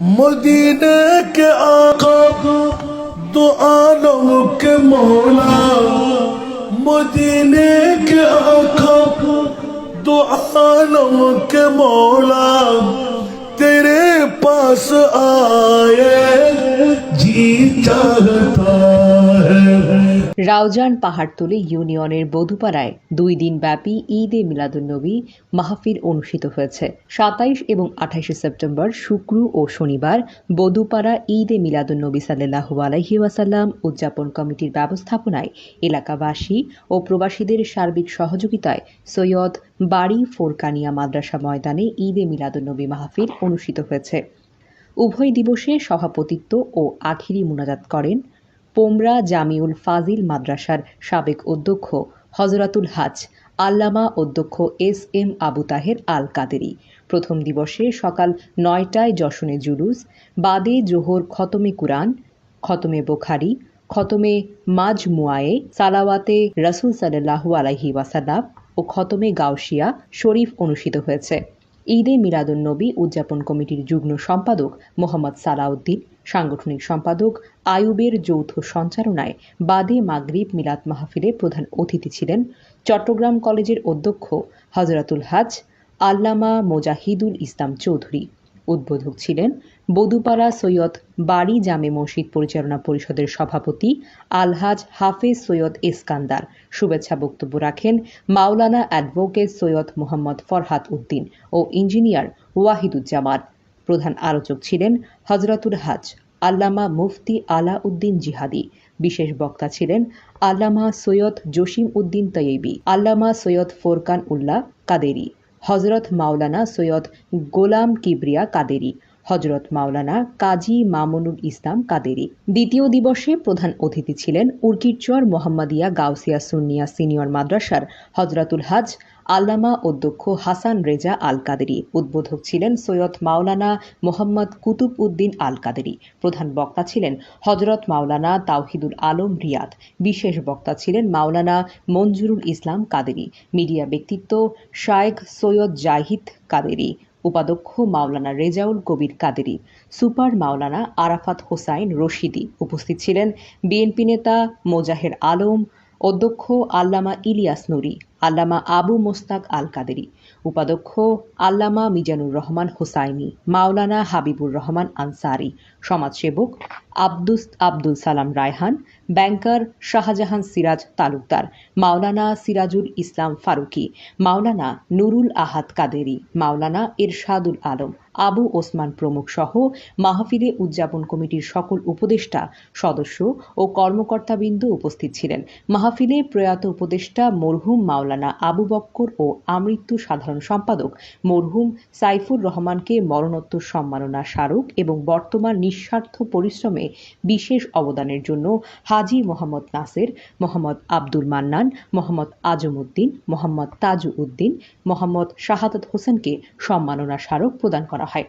मदीने के आका दो आलम के मौला, मदीने के आका दो आलम के मौला, तेरे पास आए जी चाहता है। রাউজান পাহাড়তলী ইউনিয়নের বধুপাড়ায় 2 দিনব্যাপী ঈদে মিলাদুন্নবী মাহফিল অনুষ্ঠিত হয়েছে। 27 এবং 28 সেপ্টেম্বর শুক্র ও শনিবার বধুপাড়া ঈদে মিলাদুন্নবী সাল্লাল্লাহু আলাইহি ওয়াসাল্লাম উদযাপন কমিটির ব্যবস্থাপনায় এলাকাবাসী ও প্রবাসীদের সার্বিক সহযোগিতায় সৈয়দ বাড়ি ফোরকানিয়া মাদ্রাসা ময়দানে ঈদে মিলাদুন্নবী মাহফিল অনুষ্ঠিত হয়েছে। উভয় দিবসে সভাপতিত্ব ও আখিরি মুনাজাত করেন পোমরা জামিউল ফাজিল মাদ্রাসার সাবেক অধ্যক্ষ হযরতুল হাজ আল্লামা অধ্যক্ষ এস.এম. আবু তাহের আল কাদেরী। প্রথম দিবসে সকাল 9টায় যশনে জুলুস, বাদে জোহর খতমে কুরআন, খতমে বুখারী, খতমে মাজমুআয়ে সালাওয়াতে রাসূল সাল্লাল্লাহু আলাইহি ওয়াসাল্লাম ও খতমে গাউসিয়া শরীফ অনুষ্ঠিত হয়েছে। ঈদে মিলাদুন্নবী উদযাপন কমিটির যুগ্ম সম্পাদক মোহাম্মদ সালাউদ্দিন, সাংগঠনিক সম্পাদক আয়ুবের যৌথ সঞ্চালনায় বাদে মাগরিব মিলাদ মাহফিলে প্রধান অতিথি ছিলেন চট্টগ্রাম কলেজের অধ্যক্ষ হযরতুল হাজ আল্লামা মোজাহিদুল ইসলাম চৌধুরী। উদ্বোধক ছিলেন বধুপাড়া সৈয়দ বাড়ি জামে মসজিদ পরিচালনা পরিষদের সভাপতি আলহাজ হাফেজ সৈয়দ এসকান্দার। শুভেচ্ছা বক্তব্য রাখেন মাওলানা অ্যাডভোকেট সৈয়দ মোহাম্মদ ফরহাদ উদ্দিন ও ইঞ্জিনিয়ার ওয়াহিদুজ্জামান। প্রধান আলোচক ছিলেন হযরতুল হাজ আল্লামা মুফতি আলা উদ্দিন জিহাদি। বিশেষ বক্তা ছিলেন আল্লামা সৈয়দ জসিম উদ্দিন তৈয়বী, আল্লামা সৈয়দ ফোরকান উল্লাহ কাদেরী, হযরত মাওলানা সৈয়দ গোলাম কিবরিয়া কাদেরী, হযরত মাওলানা কাজী মামুনুল ইসলাম কাদেরী। দ্বিতীয় দিবসে প্রধান অতিথি ছিলেন উরকিরচর মোহাম্মদিয়া গাউসিয়া সুন্নিয়া সিনিয়র মাদ্রাসার হযরতুল হাজ আল্লামা অধ্যক্ষ হাসান রেজা আল কাদেরী। উদ্বোধক ছিলেন সৈয়দ মাওলানা মোহাম্মদ কুতুব উদ্দিন আল কাদেরী। প্রধান বক্তা ছিলেন হযরত মাওলানা তাওহিদুল আলম রিয়াদ। বিশেষ বক্তা ছিলেন মাওলানা মঞ্জুরুল ইসলাম কাদেরী। মিডিয়া ব্যক্তিত্ব শায়েখ সৈয়দ জাহিদ কাদেরী, উপাধ্যক্ষ মাওলানা রেজাউল কবির কাদেরী, সুপার মাওলানা আরাফাত হোসাইন রশিদি। উপস্থিত ছিলেন বিএনপি নেতা মোজাহের আলম, অধ্যক্ষ আল্লামা ইলিয়াস নুরি, আল্লামা আবু মোস্তাক আল কাদেরী, উপাধ্যক্ষ আল্লামা মিজানুর রহমান হোসাইনি, মাওলানা হাবিবুর রহমান আনসারি, সমাজসেবক আব্দুল সালাম রায়হান, ব্যাংকার শাহজাহান সিরাজ তালুকদার, মাওলানা সিরাজুল ইসলাম ফারুকি, মাওলানা নুরুল আহাদ কাদেরী, মাওলানা এরশাদুল আলম, আবু ওসমান প্রমুখ সহ মাহফিলে উদযাপন কমিটির সকল উপদেষ্টা, সদস্য ও কর্মকর্তাবৃন্দ উপস্থিত ছিলেন। মাহফিলে প্রয়াত উপদেষ্টা মরহুম মাওলানা আবু বক্কর ও আমৃত্যু সাধারণ সম্পাদক মরহুম সাইফুর রহমানকে মরণোত্তর সম্মাননা স্মারক এবং বর্তমান নিঃস্বার্থ পরিশ্রমে বিশেষ অবদানের জন্য হাজী মোহাম্মদ নাসের, মোহাম্মদ আব্দুল মান্নান, মোহাম্মদ আজমউদ্দিন, মোহাম্মদ তাজু উদ্দিন, মোহাম্মদ শাহাদাত হোসেনকে সম্মাননা স্মারক প্রদান করা হয়।